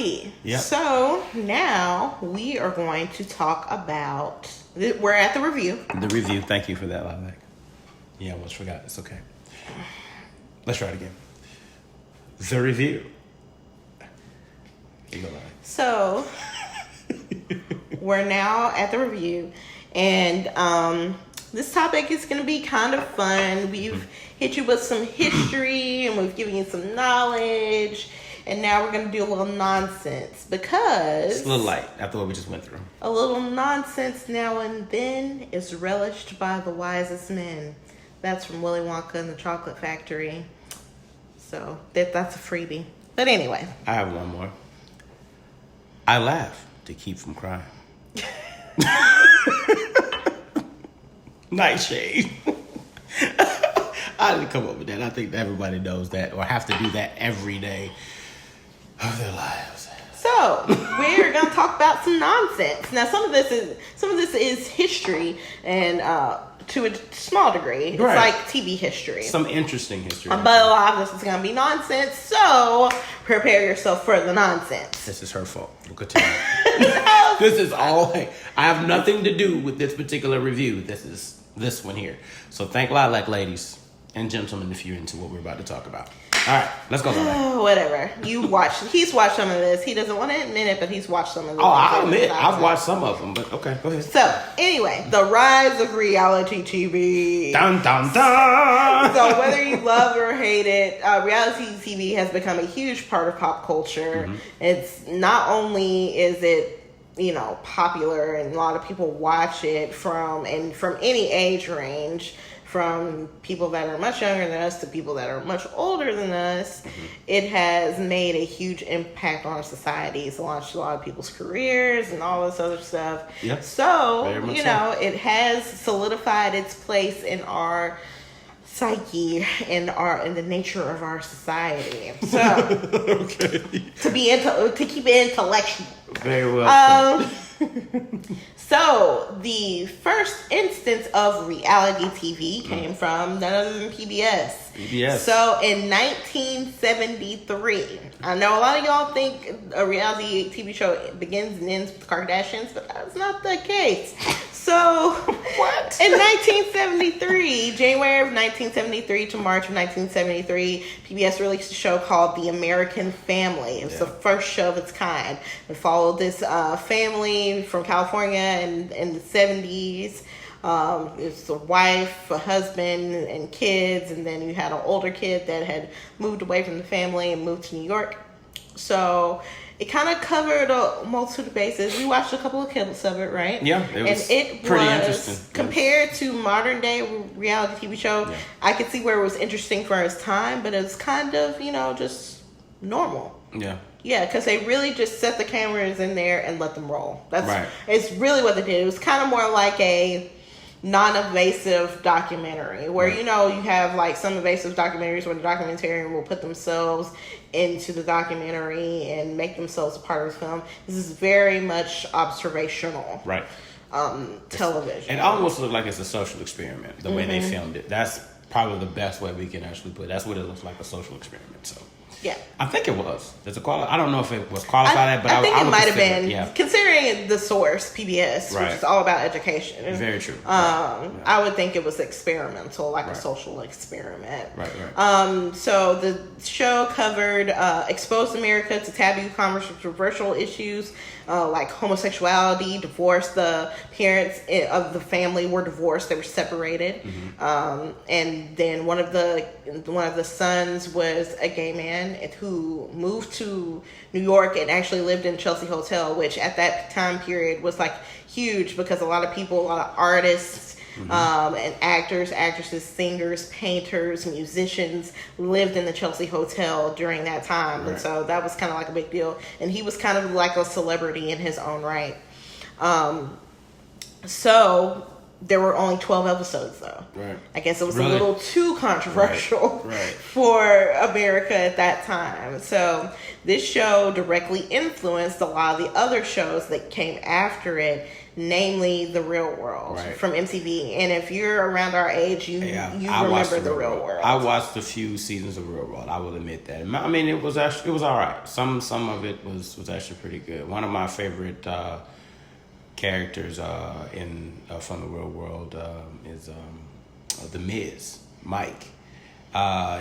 Okie dokie. Yep. So now we are going to talk about. We're at the review. The review. Thank you for that, Lilac. Yeah, I almost forgot. It's okay. Let's try it again. The review. Here you go, Lilac. So we're now at the review, and this topic is going to be kind of fun. We've hit you with some history, and we've given you some knowledge. And now we're going to do a little nonsense because... It's a little light after what we just went through. A little nonsense now and then is relished by the wisest men. That's from Willy Wonka and the Chocolate Factory. So that's a freebie. But anyway. I have one more. I laugh to keep from crying. Nightshade. I didn't come up with that. I think everybody knows that or have to do that every day of their lives. So we're gonna talk about some nonsense. Now, some of this is history, and to a small degree, Right. it's like TV history. Some interesting history. But a lot of this is gonna be nonsense. So prepare yourself for the nonsense. This is her fault. We'll continue. This is all. I have nothing to do with this particular review. This is this one here. So thank Lilac, ladies and gentlemen, if you're into what we're about to talk about. All right, let's go. Whatever. He's watched some of this. He doesn't want to admit it, but he's watched some of this. Oh, I'll admit, I've watched some of them, but okay, go ahead. So, anyway, the rise of reality TV. Dun, dun, dun. So, whether you love or hate it, reality TV has become a huge part of pop culture. Mm-hmm. It's not only is it, popular, and a lot of people watch it from any age range, from people that are much younger than us to people that are much older than us. Mm-hmm. It has made a huge impact on our society. It's launched a lot of people's careers and all this other stuff. Yep. So, it has solidified its place in our psyche and the nature of our society. So, okay. to keep it intellectual. Very well. So, the first instance of reality TV came from none other than PBS. PBS. So, in 1973, I know a lot of y'all think a reality TV show begins and ends with the Kardashians, but that's not the case. So, what? In 1973, January of 1973 to March of 1973, PBS released a show called The American Family. It was the first show of its kind. It followed this family from California in the 70s. It's a wife, a husband, and kids, and then you had an older kid that had moved away from the family and moved to New York. So it kind of covered a multitude of bases. We watched a couple of clips of it, right? Yeah, it was pretty interesting. Compared to modern day reality TV show, I could see where it was interesting for its time, but it was kind of, just normal. Yeah. Yeah, because they really just set the cameras in there and let them roll. That's right. It's really what they did. It was kind of more like a non-evasive documentary where, you have like some evasive documentaries where the documentarian will put themselves into the documentary and make themselves a part of the film. This is very much observational. Right. Television. It almost looked like it's a social experiment, the way they filmed it. That's probably the best way we can actually put it. That's what it looks like, a social experiment. So yeah, I think it was. I don't know if it was qualified, but I think it might have been. Yeah. Considering the source, PBS, which is all about education. Very true. I would think it was experimental, like a social experiment. Right. So the show covered exposed America to taboo, controversial issues like homosexuality, divorce. The parents of the family were divorced; they were separated, and then one of the sons was a gay man who moved to New York and actually lived in Chelsea Hotel, which at that time period was like huge because a lot of artists, and actors, actresses, singers, painters, musicians lived in the Chelsea Hotel during that time. Right. And so that was kind of like a big deal. And he was kind of like a celebrity in his own right. So there were only 12 episodes, though. Right. I guess it was Really? a little too controversial Right. for America at that time. So this show directly influenced a lot of the other shows that came after it, namely The Real World from MTV. And if you're around our age, you remember The Real World. I watched a few seasons of Real World. I will admit that. I mean, it was all right. Some of it was actually pretty good. One of my favorite characters from The Real World is The Miz, Mike.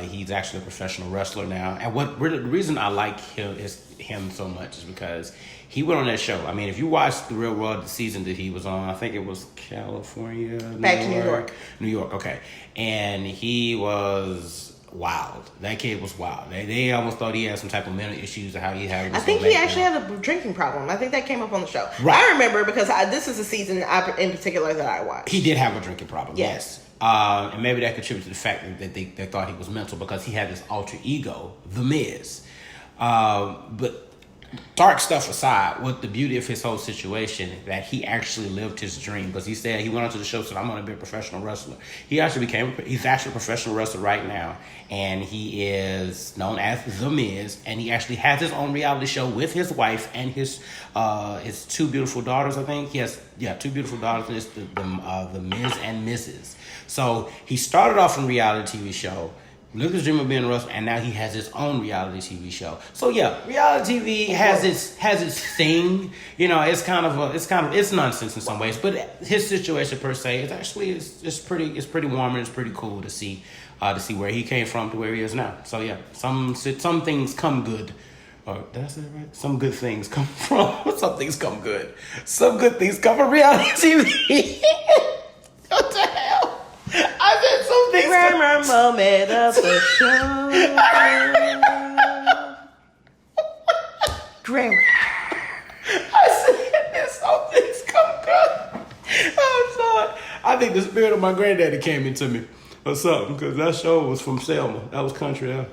He's actually a professional wrestler now, and the reason I like him so much is because he went on that show. I mean, if you watch The Real World, the season that he was on, I think it was California, back to New York. New York, okay, and he was wild. That kid was wild. They almost thought he had some type of mental issues or how he had. I think he actually had a drinking problem. I think that came up on the show. Right. I remember because this is a season in particular that I watched. He did have a drinking problem. Yes. And maybe that contributed to the fact that they thought he was mental because he had this alter ego, The Miz. But dark stuff aside, what the beauty of his whole situation that he actually lived his dream, because he said he went onto the show and said, I'm going to be a professional wrestler. He's actually a professional wrestler right now, and he is known as The Miz, and he actually has his own reality show with his wife and his two beautiful daughters, I think. He has, two beautiful daughters, and it's the Miz and Mrs. So he started off in a reality TV show, lived his dream of being a wrestler, and now he has his own reality TV show. So reality TV has its thing. You know, it's nonsense in some ways, but his situation per se is actually it's pretty warm, and it's pretty cool to see where he came from to where he is now. So some things come good. Or did I say that right? Some good things come from. Some things come good. Some good things come from reality TV. What the hell? I said some things. Grammar moment of the show. Grammar. I said some things come good. I'm sorry. I think the spirit of my granddaddy came into me or something, because that show was from Selma. That was country. I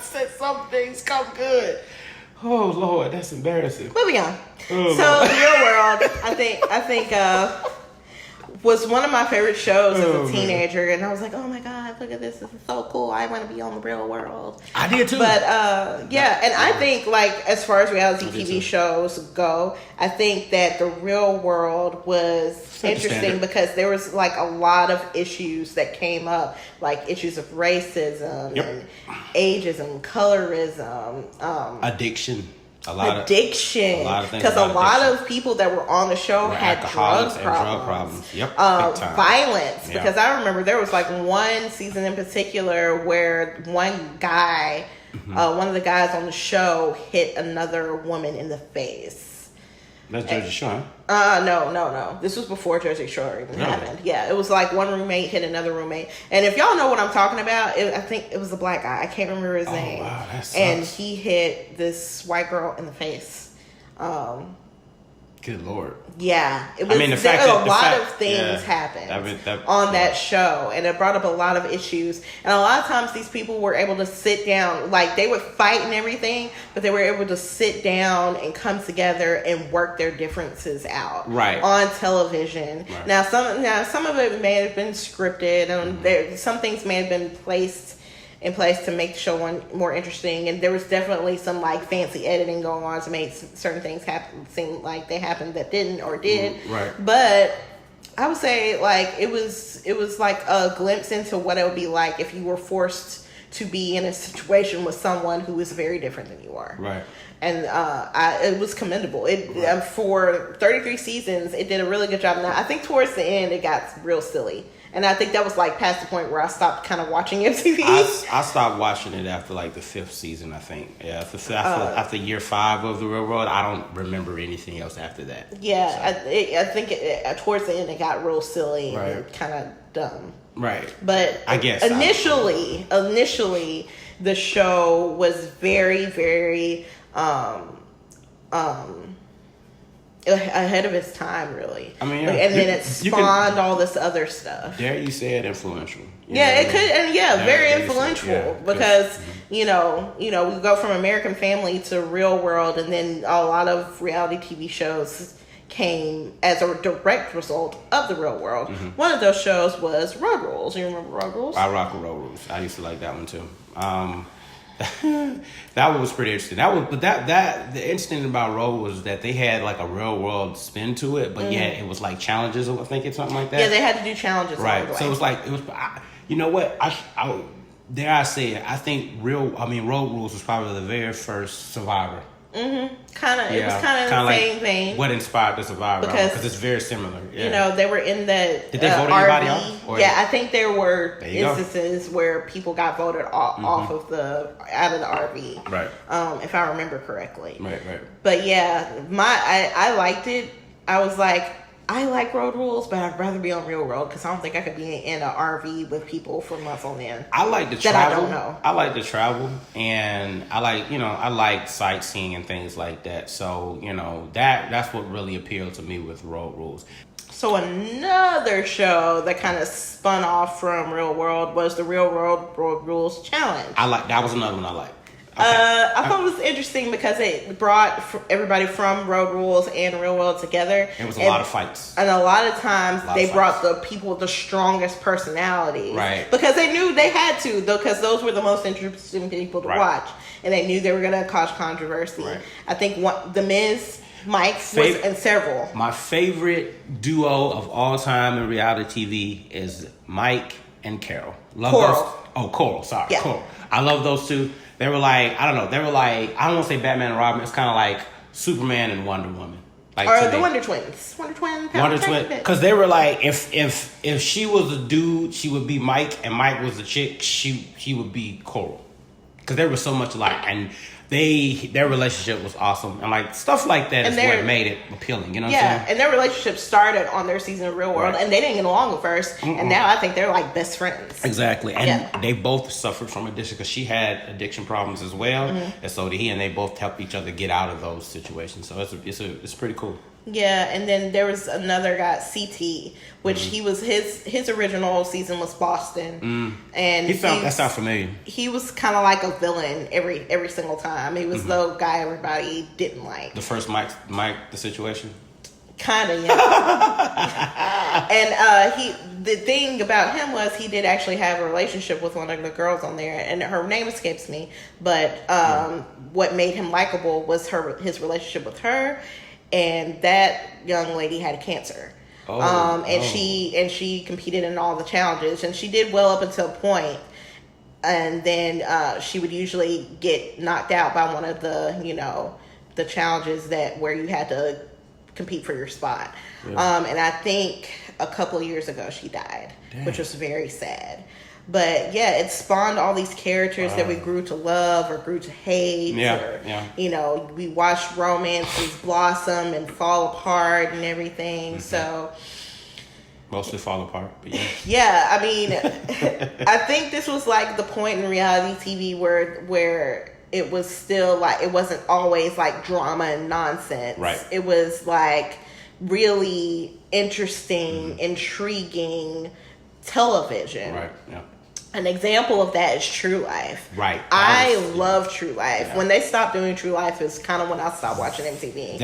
said some things come good. Oh Lord, that's embarrassing. Moving on. Oh, so The Real World, I think was one of my favorite shows as a teenager, and I was like, oh my god, look at this is so cool, I want to be on The Real World. I did too. But and I think, like, as far as reality TV shows go, I think that The Real World was interesting because there was like a lot of issues that came up, like issues of racism and ageism, colorism, addiction. Addiction, because a lot of people that were on the show had drug problems. Yep, violence. Because I remember there was like one season in particular where one guy, one of the guys on the show, hit another woman in the face. That's Jersey Shore. No. This was before Jersey Shore even happened. Yeah, it was like one roommate hit another roommate. And if y'all know what I'm talking about, I think it was a black guy. I can't remember his name. Wow, that sucks. And he hit this white girl in the face. Good Lord. Yeah. It was, a lot of things happened on that show. And it brought up a lot of issues. And a lot of times these people were able to sit down. Like, they would fight and everything, but they were able to sit down and come together and work their differences out. Right. On television. Right. Now some of it may have been scripted. And some things may have been placed in place to make the show more interesting, and there was definitely some like fancy editing going on to make certain things seem like they happened that didn't or did. Right. But I would say like it was like a glimpse into what it would be like if you were forced to be in a situation with someone who is very different than you are. Right. And it was commendable. For 33 seasons, it did a really good job. Now I think towards the end it got real silly. And I think that was like past the point where I stopped kind of watching MTV. I stopped watching it after like the 5th season, I think. Yeah, after year 5 of The Real World, I don't remember anything else after that. Yeah, so. I think towards the end it got real silly and kind of dumb. Right. But I guess initially, the show was very, very ahead of its time, really. I mean, and then it spawned all this other stuff. Dare you say it influential? It could, and very influential because you know, we go from American Family to Real World, and then a lot of reality TV shows came as a direct result of the Real World. One of those shows was Road Rules. You remember Road Rules? I rock with Road Rules. I used to like that one too. That one was pretty interesting. The interesting about Road was that they had like a real world spin to it, but yet it was like challenges, I think it's something like that. Yeah, they had to do challenges. Right. All the So way. you know what? Dare I say it? I think Road Rules was probably the very first Survivor. It was kind of the same vein. What inspired the Survivor? Because it's very similar. Yeah. You know, they were in the Did they vote RV. anybody off? Yeah, I think there were There you instances where people got voted off out of the RV. Right. If I remember correctly. Right. But yeah, I liked it. I was like, I like Road Rules, but I'd rather be on Real World because I don't think I could be in an RV with people for months on end. I like to that travel. I don't know. I like to travel, and I like sightseeing and things like that. So that's what really appealed to me with Road Rules. So another show that kind of spun off from Real World was the Real World Road Rules Challenge. That was another one I liked. Okay. I thought it was interesting because it brought everybody from Road Rules and Real World together. It was a lot of fights. And a lot of times they brought the people with the strongest personalities. Right. Because they knew they had to, because those were the most interesting people to watch. And they knew they were going to cause controversy. Right. I think The Miz, Mike, and several. My favorite duo of all time in reality TV is Mike and Carol. Coral. Sorry. Yeah. Coral. I love those two. They were like, I don't know. They were like, I don't want to say Batman and Robin. It's kind of like Superman and Wonder Woman. Like or today. the Wonder Twins. Wonder Twins. Because they were like, if she was a dude, she would be Mike, and Mike was a chick, she would be Coral. Because they were so much alike, and their relationship was awesome, and like stuff like that is what made it appealing. You know what I'm saying? And their relationship started on their season of Real World, and they didn't get along at first, and now I think they're like best friends. Exactly, and they both suffered from addiction because she had addiction problems as well, and so did he, and they both helped each other get out of those situations. So it's pretty cool. Yeah, and then there was another guy, CT, which he was his original season was Boston, and that sounds familiar. He was kind of like a villain every single time. He was the guy everybody didn't like. The first Mike the situation. Kind of, yeah. And the thing about him was he did actually have a relationship with one of the girls on there, and her name escapes me. But what made him likable was his relationship with her. And that young lady had cancer. She competed in all the challenges, and she did well up until a point. And then she would usually get knocked out by one of the challenges where you had to compete for your spot. Yeah. And I think a couple of years ago she died, which was very sad. But yeah, it spawned all these characters that we grew to love or grew to hate. We watched romances blossom and fall apart and everything. So mostly fall apart, but yeah. Yeah, I mean, I think this was like the point in reality TV where it was still like, it wasn't always like drama and nonsense. Right. It was like really interesting, intriguing television. Right. Yeah. An example of that is True Life. Right. I love True Life. Yeah. When they stopped doing True Life is kind of when I stopped watching MTV.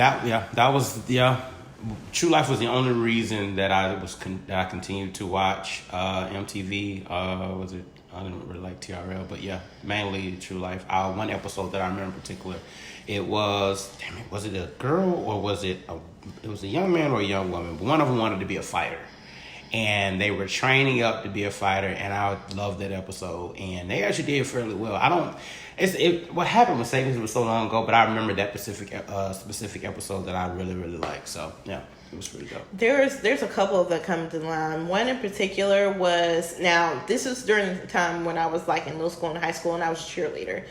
True Life was the only reason that I continued to watch MTV. I didn't really like TRL, but yeah, mainly True Life. One episode that I remember in particular, it was it a girl or was it a young man or a young woman? But one of them wanted to be a fighter. And they were training up to be a fighter, and I loved that episode. And they actually did fairly well. What happened with Savings was so long ago, but I remember that specific episode that I really, really liked. So yeah, it was pretty dope. There's a couple that come to mind. One in particular was, now this was during the time when I was like in middle school and high school, and I was a cheerleader.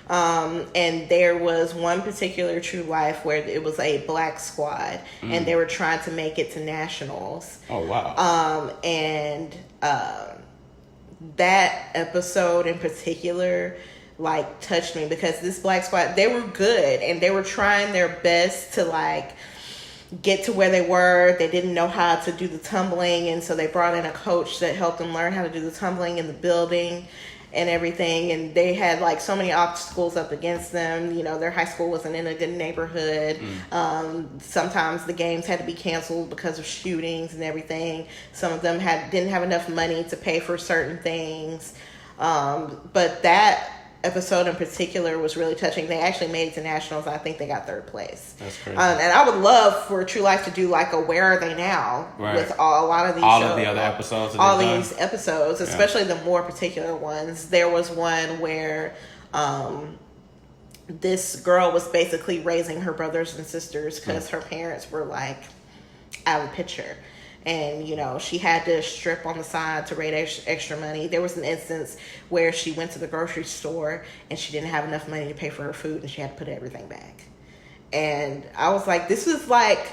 And there was one particular True Life where it was a black squad, and they were trying to make it to nationals. Oh wow. That episode in particular like touched me because this black squad, they were good and they were trying their best to like get to where they were. They didn't know how to do the tumbling, and so they brought in a coach that helped them learn how to do the tumbling in the building. and everything, and they had like so many obstacles up against them. You know, their high school wasn't in a good neighborhood. Sometimes the games had to be canceled because of shootings and everything. Some of them didn't have enough money to pay for certain things. But that episode in particular was really touching. They actually made it to nationals. I think they got third place. That's crazy. And I would love for True Life to do like a Where Are They Now with a lot of these shows. Of the other episodes. All these episodes, especially the more particular ones. There was one where this girl was basically raising her brothers and sisters because her parents were like out of the picture. And, you know, she had to strip on the side to raise extra money. There was an instance where she went to the grocery store and she didn't have enough money to pay for her food and she had to put everything back. And I was like, this is like,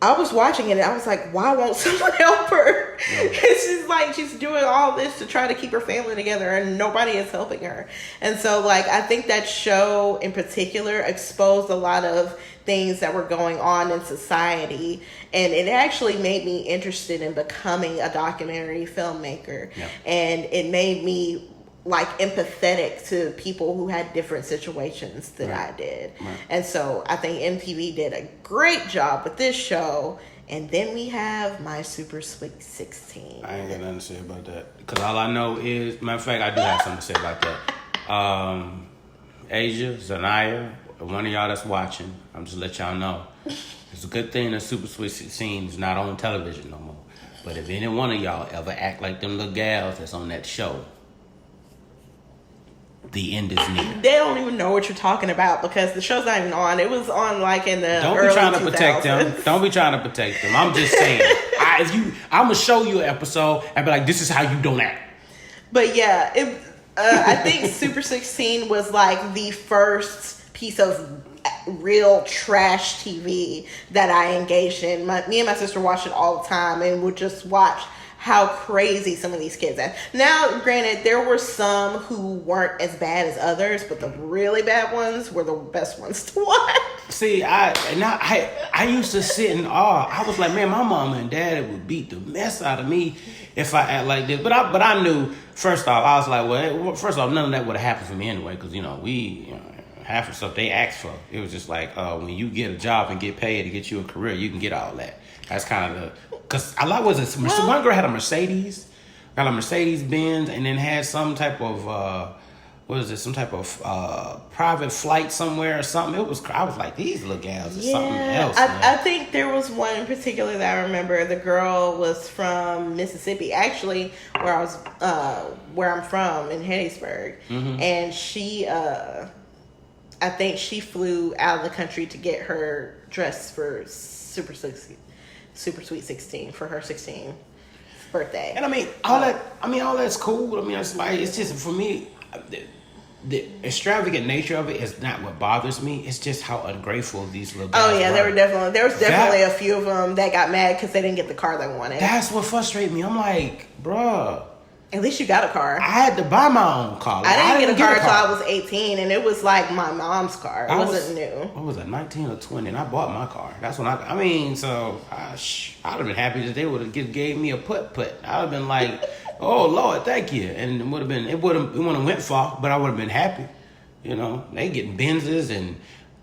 I was watching it and I was like, why won't someone help her? And she's like, she's doing all this to try to keep her family together and nobody is helping her. And so, like, I think that show in particular exposed a lot of things that were going on in society, and it actually made me interested in becoming a documentary filmmaker. And it made me like empathetic to people who had different situations than I did. And so I think MTV did a great job with this show. And then we have My Super Sweet 16. I ain't got nothing to say about that, because all I know is, matter of fact, I do have something to say about that. Asia, Zanaya, one of y'all that's watching, I'm just let y'all know, it's a good thing that Super Sweet 16 is not on television no more. But if any one of y'all ever act like them little gals that's on that show, the end is near. They don't even know what you're talking about because the show's not even on. It was on like in the Don't early be trying to 2000s. protect them. Don't be trying to protect them. I'm just saying. I'm gonna show you an episode and be like, this is how you don't act. But yeah, I think Super 16 was like the first piece of real trash TV that I engaged in. Me and my sister watched it all the time and would just watch how crazy some of these kids are. Now, granted, there were some who weren't as bad as others, but the really bad ones were the best ones to watch. See, I used to sit in awe. I was like, man, my mama and daddy would beat the mess out of me if I act like this. But I knew, first off, I was like, well, first off, none of that would have happened for me anyway, because, half of the stuff they asked for, it was just like, when you get a job and get paid to get you a career, you can get all that. That's kind of because one girl had a Mercedes, got a Mercedes Benz, and then had some type of some type of private flight somewhere or something. I was like, these little gals are something else. I think there was one in particular that I remember. The girl was from Mississippi, actually, where I'm from in Hattiesburg, and she, I think she flew out of the country to get her dress for Super Sweet 16 for her 16th birthday. And all that's cool. It's just, for me, the extravagant nature of it is not what bothers me. It's just how ungrateful these little guys were. There was definitely a few of them that got mad because they didn't get the car they wanted. That's what frustrated me. I'm like, bruh, at least you got a car. I had to buy my own car. Like, I didn't get a car until I was 18, and it was like my mom's car. It wasn't new. What was it, 19 or 20? And I bought my car. That's when I'd have been happy that they would have gave me a put. I'd have been like, oh Lord, thank you. And it wouldn't have went far, but I would have been happy. They getting Benzes and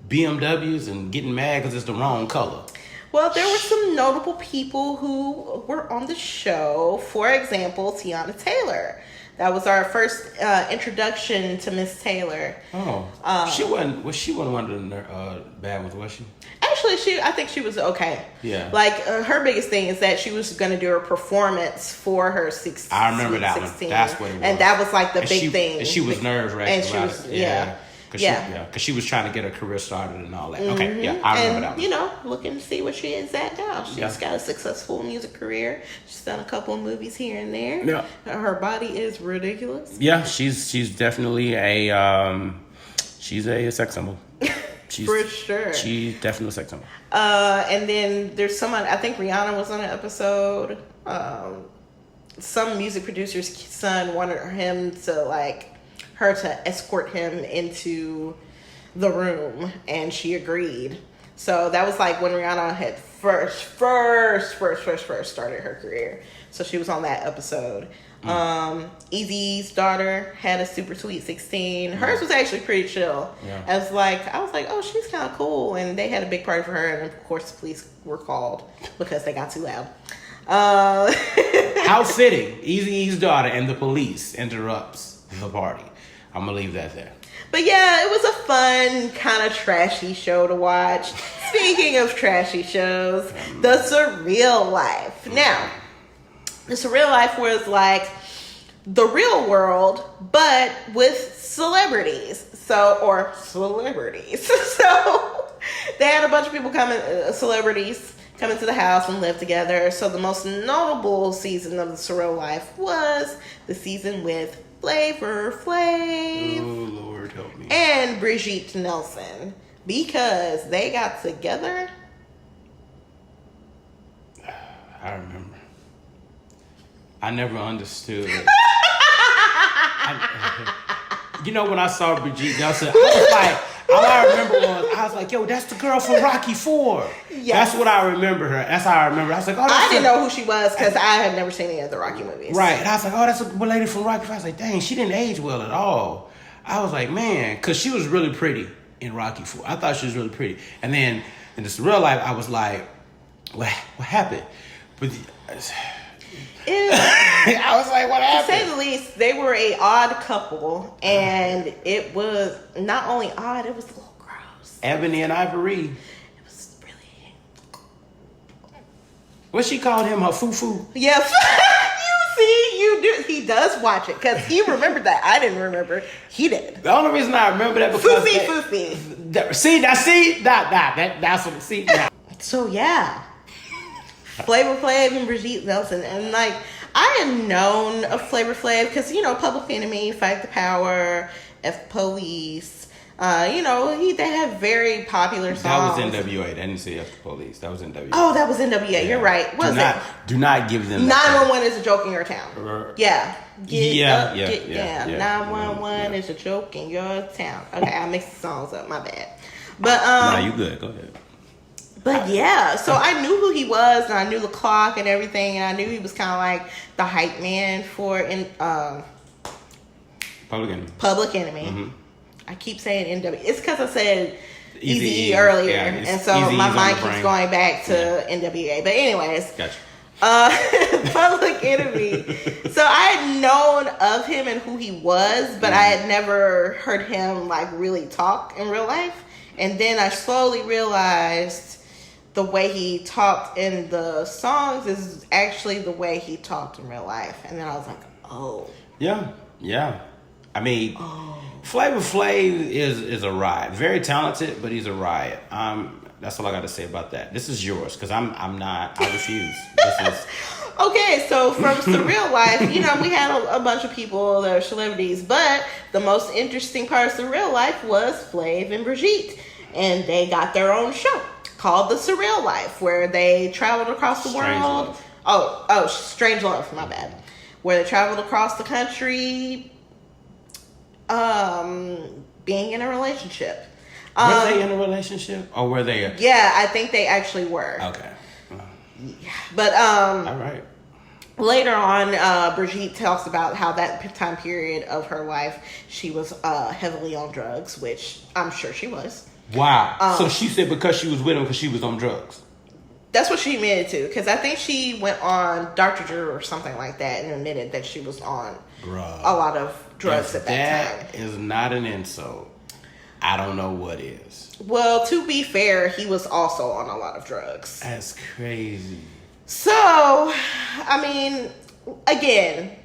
BMWs and getting mad because it's the wrong color. Well, there were some notable people who were on the show. For example, Tiana Taylor. That was our first introduction to Miss Taylor. Oh, she wasn't one of the bad ones, was she? Actually, I think she was okay. Yeah. Like, her biggest thing is that she was going to do a performance for her 16. I remember that 16. One. That's what it was. And that was like the big thing. And she was nerve-wracking about it. Yeah. Because she was trying to get her career started and all that. Okay, yeah, I remember that one. Looking to see where she is at now. She's got a successful music career. She's done a couple of movies here and there. Yeah. Her body is ridiculous. Yeah, she's definitely a sex symbol. For sure. She's definitely a sex symbol. And then there's someone, I think Rihanna was on an episode. Some music producer's son wanted her to escort him into the room, and she agreed. So that was like when Rihanna had first started her career. So she was on that episode. Eazy's daughter had a super sweet 16. Hers was actually pretty chill. Yeah. I was like, oh, she's kind of cool. And they had a big party for her. And of course, the police were called because they got too loud. How fitting. Eazy-E's daughter and the police interrupts the party. I'm going to leave that there. But yeah, it was a fun, kind of trashy show to watch. Speaking of trashy shows, The Surreal Life. Now, The Surreal Life was like the real world, but with celebrities. So they had a bunch of people celebrities come into the house and live together. So the most notable season of The Surreal Life was the season with Flavor Flav. Oh, Lord, help me. And Brigitte Nelson. Because they got together. I remember. I never understood. You know, when I saw Brigitte Nelson, I was like, all I remember I was like, yo, that's the girl from Rocky IV. Yes. That's what I remember her. That's how I remember. I was like, oh, I didn't know who she was because I had never seen any of the Rocky movies. Right. And I was like, oh, that's a lady from Rocky IV. I was like, dang, she didn't age well at all. I was like, man, because she was really pretty in Rocky IV. I thought she was really pretty. And then in This Real Life, I was like, what happened? But I was like, what happened? To say the least, they were a odd couple, and it was not only odd, it was a little gross. Ebony and Ivory. It was really... What she called him, her foo-foo? Yes. He does watch it, because he remembered that. I didn't remember. He did. The only reason I remember that because... Foofy. That's what... See, now. So, yeah. Flavor Flav and Brigitte Nelson. And, like, I had known of Flavor Flav because, you know, Public Enemy, Fight the Power, F Police. You know, they have very popular songs. That was NWA. They didn't say F the Police. That was NWA. Oh, that was NWA. Yeah. You're right. Do not give them 911 is a joke in your town. Yeah. 911 is a joke in your town. Okay, I mixed the songs up. My bad. But nah, you good. Go ahead. But yeah, so I knew who he was, and I knew the clock and everything, and I knew he was kind of like the hype man for Public Enemy. Mm-hmm. I keep saying NW. It's because I said Eazy-E earlier, and so Eazy-E's my mind keeps going back to NWA. But anyways, gotcha. Public Enemy. So I had known of him and who he was, but I had never heard him like really talk in real life. And then I slowly realized the way he talked in the songs is actually the way he talked in real life. And then I was like, oh. Yeah. I mean, Flavor Flav is a riot. Very talented, but he's a riot. That's all I got to say about that. This is yours, because I'm not. I refuse. This is... Okay, so from Surreal Life, you know, we had a bunch of people that are celebrities, but the most interesting part of Surreal Life was Flav and Brigitte, and they got their own show called The Surreal Life, where they traveled across the world. Strange Love, my bad. Where they traveled across the country, being in a relationship. Were they in a relationship, or were they? Yeah, I think they actually were. Okay. But all right. Later on, Brigitte talks about how that time period of her life, she was heavily on drugs, which I'm sure she was. Wow. So she said because she was with him because she was on drugs. That's what she admitted to, because I think she went on Dr. Drew or something like that and admitted that she was on a lot of drugs at that time. That is not an insult. I don't know what is. Well, to be fair, he was also on a lot of drugs. That's crazy. So, I mean, again,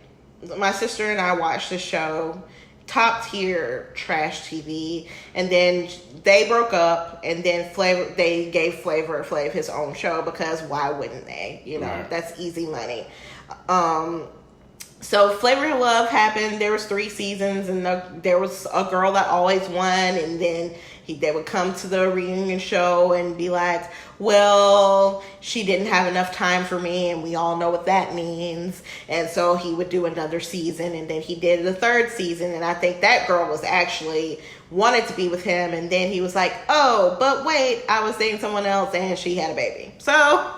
my sister and I watched the show, top tier trash TV, and then they broke up, and then they gave Flavor Flav his own show, because why wouldn't they? You know, right. That's easy money. So Flavor of Love happened. There was 3 seasons, and there was a girl that always won, and then they would come to the reunion show and be like, well, she didn't have enough time for me, and we all know what that means. And so he would do another season, and then he did the 3rd season, and I think that girl was actually wanted to be with him, and then he was like, oh, but wait, I was dating someone else, and she had a baby. So,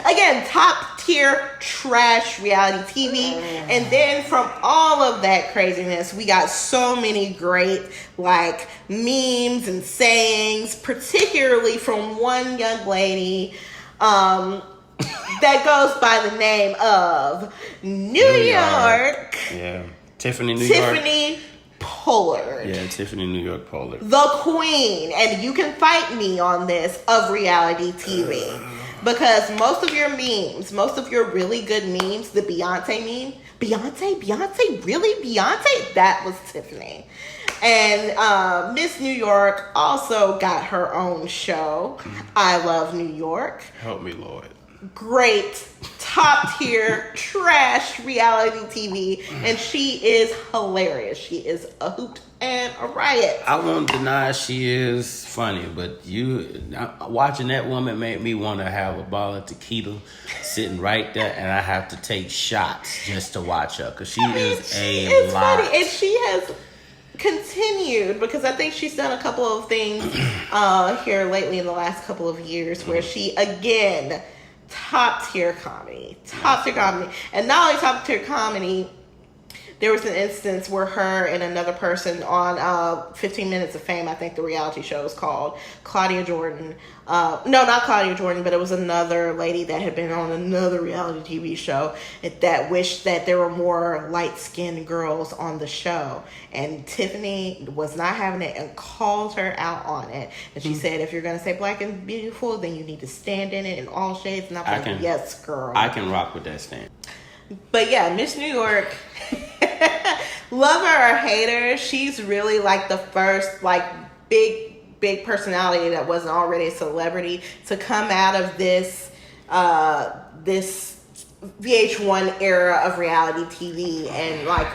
again, top tier trash reality TV. And then from all of that craziness, we got so many great like memes and sayings, particularly from one young lady that goes by the name of New York. Yeah. Tiffany Pollard. Yeah, Tiffany New York Pollard. The queen. And you can fight me on this of reality TV. Because most of your memes, most of your really good memes, the Beyonce meme, Beyonce, really Beyonce? That was Tiffany. And Miss New York also got her own show, I Love New York. Help me, Lord. Great, top tier, trash reality TV. And she is hilarious. She is a hoot and a riot. I won't deny she is funny, but watching that woman made me want to have a bottle of tequila sitting right there, and I have to take shots just to watch her because it's lot. Funny, and she has continued because I think she's done a couple of things here lately in the last couple of years where she again top tier comedy, and not only top tier comedy. There was an instance where her and another person on 15 Minutes of Fame, I think the reality show is called, Claudia Jordan. No, not Claudia Jordan, but it was another lady that had been on another reality TV show that wished that there were more light-skinned girls on the show. And Tiffany was not having it and called her out on it. And she said, if you're going to say black and beautiful, then you need to stand in it in all shades. And I'm like, yes, girl. I can rock with that stand. But yeah, Miss New York, love her or hate her, she's really like the first like big personality that wasn't already a celebrity to come out of this VH1 era of reality TV and like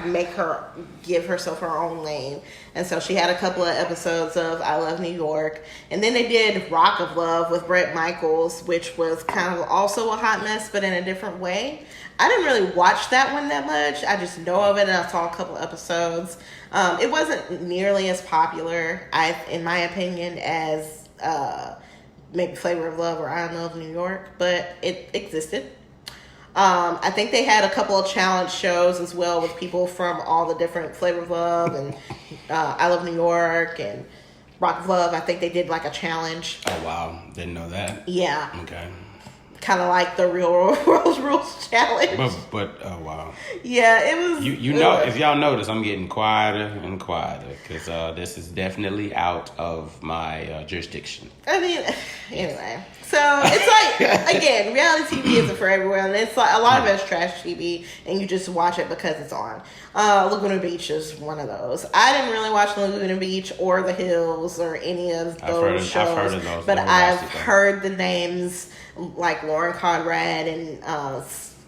give herself her own lane. And so she had a couple of episodes of I Love New York, and then they did Rock of Love with Bret Michaels, which was kind of also a hot mess but in a different way. I didn't really watch that one that much. I just know of it and I saw a couple episodes. It wasn't nearly as popular, in my opinion, as maybe Flavor of Love or I Love New York, but it existed. I think they had a couple of challenge shows as well with people from all the different Flavor of Love and I Love New York and Rock of Love. I think they did like a challenge. Oh, wow. Didn't know that. Yeah. Okay. Kind of like the Real World Rules challenge. But oh, wow. Yeah, it was. You know, if y'all notice, I'm getting quieter and quieter because this is definitely out of my jurisdiction. I mean, anyway. So it's like, again, reality TV isn't for everyone. And it's like a lot of it's trash TV, and you just watch it because it's on. Laguna Beach is one of those. I didn't really watch Laguna Beach or The Hills or any of those shows. I've heard of those, but I've heard the names like Lauren Conrad and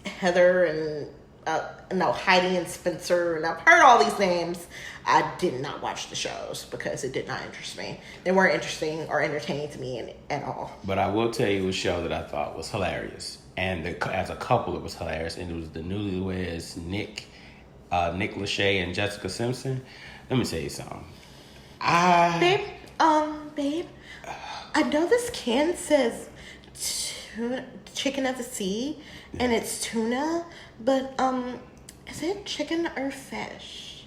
Heather and Heidi and Spencer, and I've heard all these names. I did not watch the shows because it did not interest me. They weren't interesting or entertaining to me at all. But I will tell you a show that I thought was hilarious, and as a couple it was hilarious, and it was the newlyweds Nick Lachey and Jessica Simpson. Let me tell you something. Babe, I know this can says chicken of the sea, and it's tuna, but is it chicken or fish?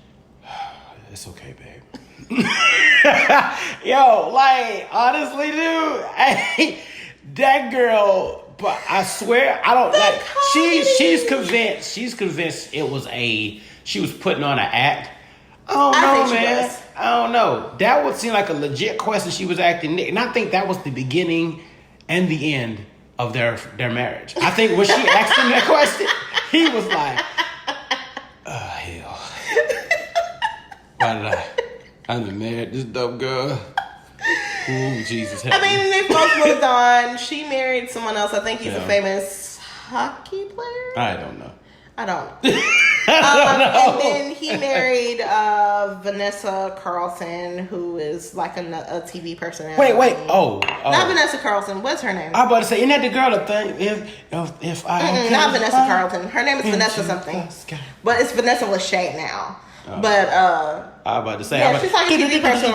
It's okay, babe. Yo, like, honestly, dude, that girl, but I swear, I don't like, she's convinced it was she was putting on an act. I don't know, man. I don't know. That would seem like a legit question she was acting, and I think that was the beginning and the end of their marriage. I think when she asked him that question, he was like, hell. Why did I'm married this dumb girl. Ooh, Jesus help me. I mean, they both moved on. She married someone else. I think he's a famous hockey player. I don't know. I don't know. And then he married Vanessa Carlson, who is like a TV personality. Wait. Oh. Not Vanessa Carlson. What's her name? I was about to say, isn't that the girl that think if I... not Vanessa Carlson. Her name is Vanessa something. But it's Vanessa Lachey now. But I was about to say, yeah, she's like a TV person.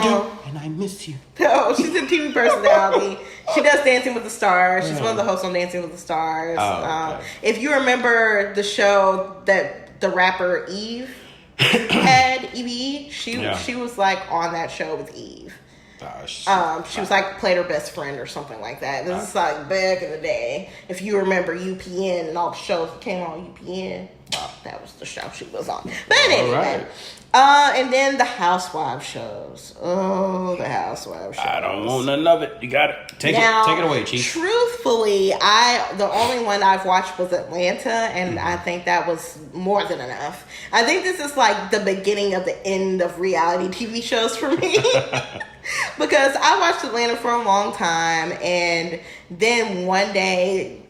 And I miss you. No, she's a TV personality. She does Dancing with the Stars. She's one of the hosts on Dancing with the Stars. Okay. If you remember the show that the rapper Eve had, Evie, she was like on that show with Eve. She was like played her best friend or something like that. This is like back in the day. If you remember UPN and all the shows that came on UPN, that was the show she was on. But anyway, and then the Housewives shows. Oh, the Housewives shows. I don't want none of it. You got it. Take it away, Chief. Truthfully, the only one I've watched was Atlanta, and I think that was more than enough. I think this is like the beginning of the end of reality TV shows for me. Because I watched Atlanta for a long time, and then one day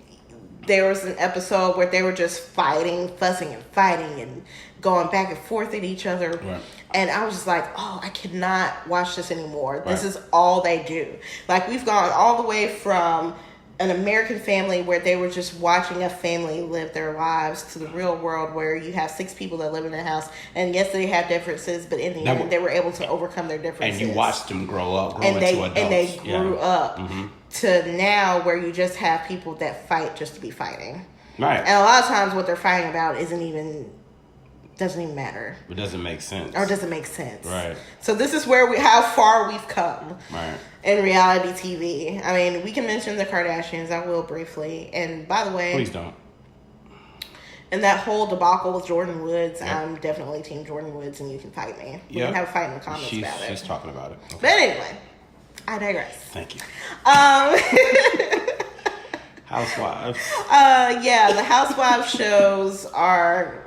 there was an episode where they were just fussing and fighting and going back and forth at each other. Right. And I was just like, oh, I cannot watch this anymore. Right. This is all they do. Like, we've gone all the way from an American Family where they were just watching a family live their lives to the real world where you have 6 people that live in a house, and yes, they have differences, but in the end they were able to overcome their differences. And you watched them grow into adults. And they grew up to now where you just have people that fight just to be fighting. Right. And a lot of times what they're fighting about doesn't even matter. It doesn't make sense. Or doesn't make sense. Right. So this is how far we've come. Right. In reality TV. I mean, we can mention the Kardashians. I will briefly. And by the way, please don't. And that whole debacle with Jordan Woods, I'm definitely team Jordan Woods, and you can fight me. We can have a fight in the comments about it. She's talking about it. Okay. But anyway, I digress. Thank you. Housewives. The Housewives shows are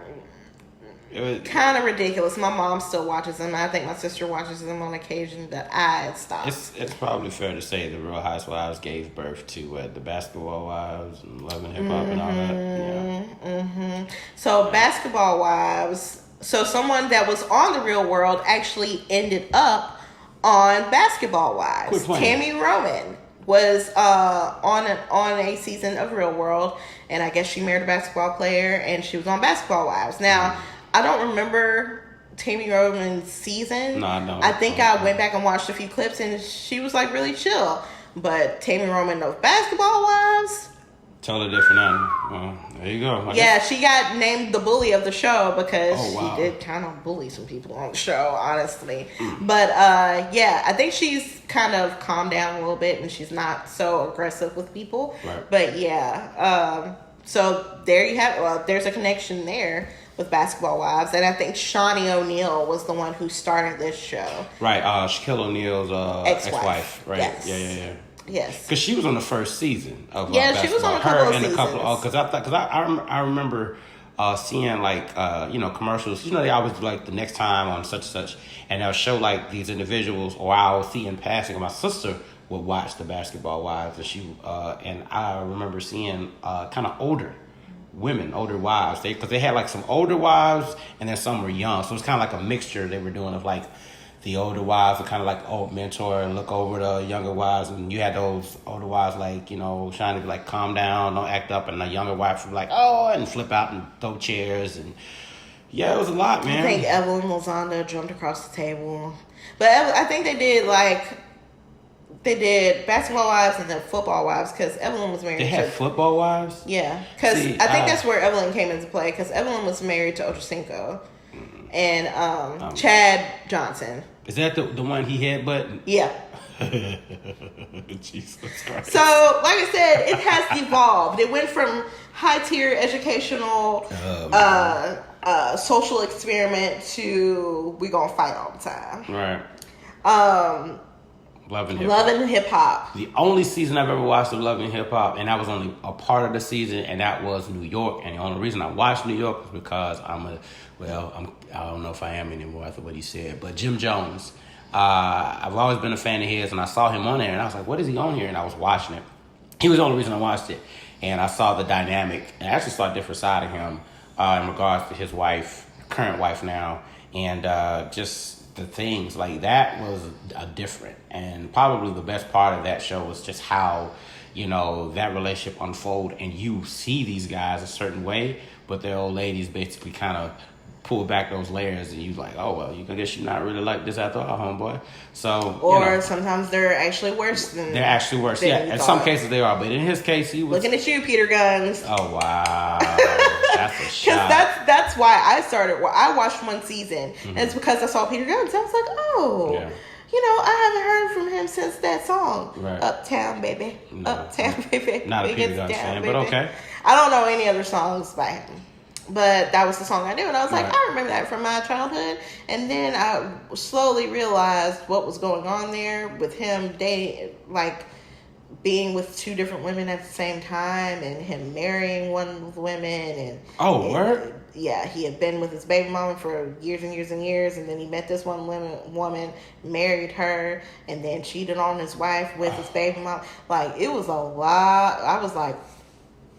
kind of ridiculous. My mom still watches them. I think my sister watches them on occasion, but I stopped. It's probably fair to say the Real Housewives gave birth to the Basketball Wives and Love and Hip Hop and all that. Yeah. Mm-hmm. So Basketball Wives. So someone that was on the Real World actually ended up on Basketball Wives. Tammy Roman was on a season of Real World, and I guess she married a basketball player, and she was on Basketball Wives. Now, I don't remember Tammy Roman's season. No, I don't. I think I went back and watched a few clips, and she was like really chill. But Tammy Roman of Basketball Wives, totally different animal. Well, there you go. She got named the bully of the show because she did kind of bully some people on the show, honestly. But I think she's kind of calmed down a little bit, and she's not so aggressive with people. Right. But so there you have it. Well, there's a connection there with Basketball Wives, and I think Shawnee O'Neal was the one who started this show. Right, Shaquille O'Neal's ex-wife. Right. Yes. Yeah. Yes. Because she was on the first season of Basketball. She was on a couple of seasons. Because I remember seeing commercials. They always do like the next time on such and such, and they'll show like these individuals, or I'll see in passing. My sister would watch the Basketball Wives, and I remember seeing kind of older wives. Because they had like some older wives, and then some were young. So it's kind of like a mixture they were doing of like the older wives were kind of like old mentor and look over the younger wives, and you had those older wives like trying to be like calm down, don't act up, and the younger wives were like and flip out and throw chairs, and it was a lot, man. I think Evelyn Lozanda jumped across the table, but I think they did Basketball Wives and then Football Wives because Evelyn was married. They had Football Wives? Yeah, because I think that's where Evelyn came into play because Evelyn was married to Ocho Cinco and Chad Johnson. Is that the one he headbutted? Yeah. Jesus Christ. So, like I said, it has evolved. It went from high-tier educational social experiment to we gonna fight all the time. Right. Love and Hip Hop. The only season I've ever watched of Love and Hip Hop, and that was only a part of the season, and that was New York. And the only reason I watched New York was because I don't know if I am anymore after what he said, but Jim Jones. I've always been a fan of his, and I saw him on there, and I was like, what is he on here? And I was watching it. He was the only reason I watched it. And I saw the dynamic, and I actually saw a different side of him in regards to his wife, current wife now, and just the things like that was different. And probably the best part of that show was just how that relationship unfold, and you see these guys a certain way, but their old ladies basically kind of pull back those layers, and you like, oh well, I guess you're not really like this after all, homeboy. So, or sometimes they're actually worse than. They're actually worse. Yeah, in some cases they are, but in his case, he was looking at you, Peter Guns. Oh wow, that's a shot. Because that's why I started. Well, I watched one season, and it's because I saw Peter Guns. I was like, oh. Yeah. I haven't heard from him since that song, right. Uptown Baby. No, Uptown Baby. Not a Peter Guns fan, but okay. I don't know any other songs by him, but that was the song I knew, and I was like, I remember that from my childhood. And then I slowly realized what was going on there with him dating, like being with two different women at the same time, and him marrying one of the women. Word? Yeah, he had been with his baby mama for years and years and years, and then he met this one woman, married her, and then cheated on his wife with his baby mama. Like, it was a lot. I was like,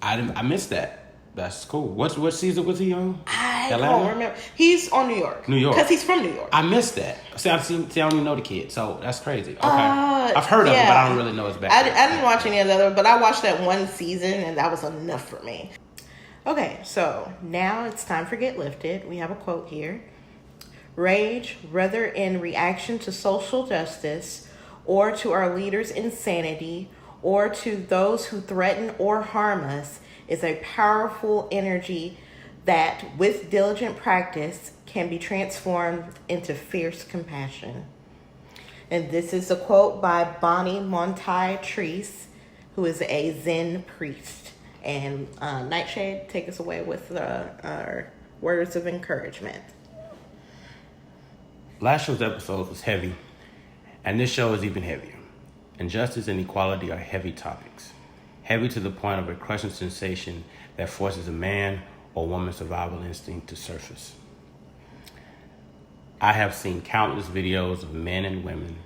I missed that. That's cool. What season was he on? I don't remember. He's on New York. Because he's from New York. I missed that. See, I don't even know the kid, so that's crazy. Okay. I've heard of him, but I don't really know his background. I didn't watch any of the other, but I watched that one season, and that was enough for me. Okay, so now it's time for Get Lifted. We have a quote here. Rage, whether in reaction to social justice or to our leaders' insanity or to those who threaten or harm us, is a powerful energy that, with diligent practice, can be transformed into fierce compassion. And this is a quote by Bonnie Montai Treese, who is a Zen priest. And Nightshade, take us away with our words of encouragement. Last show's episode was heavy, and this show is even heavier. Injustice and equality are heavy topics. Heavy to the point of a crushing sensation that forces a man or woman's survival instinct to surface. I have seen countless videos of men and women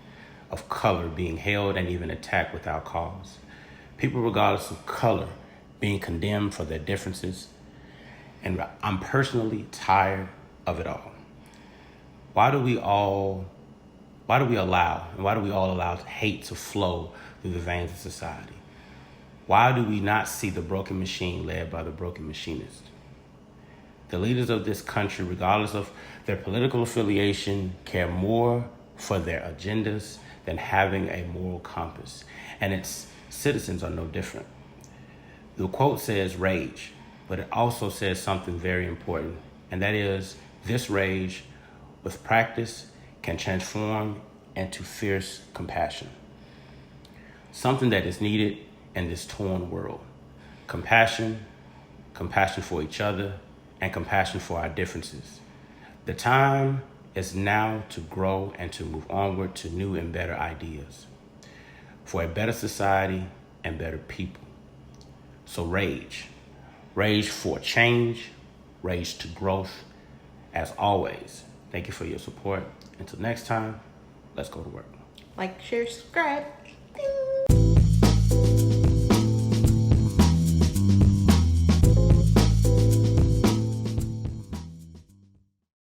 of color being held and even attacked without cause. People regardless of color being condemned for their differences, and I'm personally tired of it all. Why do we all allow hate to flow through the veins of society? Why do we not see the broken machine led by the broken machinist? The leaders of this country, regardless of their political affiliation, care more for their agendas than having a moral compass, and its citizens are no different. The quote says rage, but it also says something very important, and that is this rage, with practice, can transform into fierce compassion. Something that is needed in this torn world. Compassion for each other, and compassion for our differences. The time is now to grow and to move onward to new and better ideas, for a better society and better people. So rage for change, rage to growth. As always, thank you for your support. Until next time, let's go to work. Like, share, subscribe.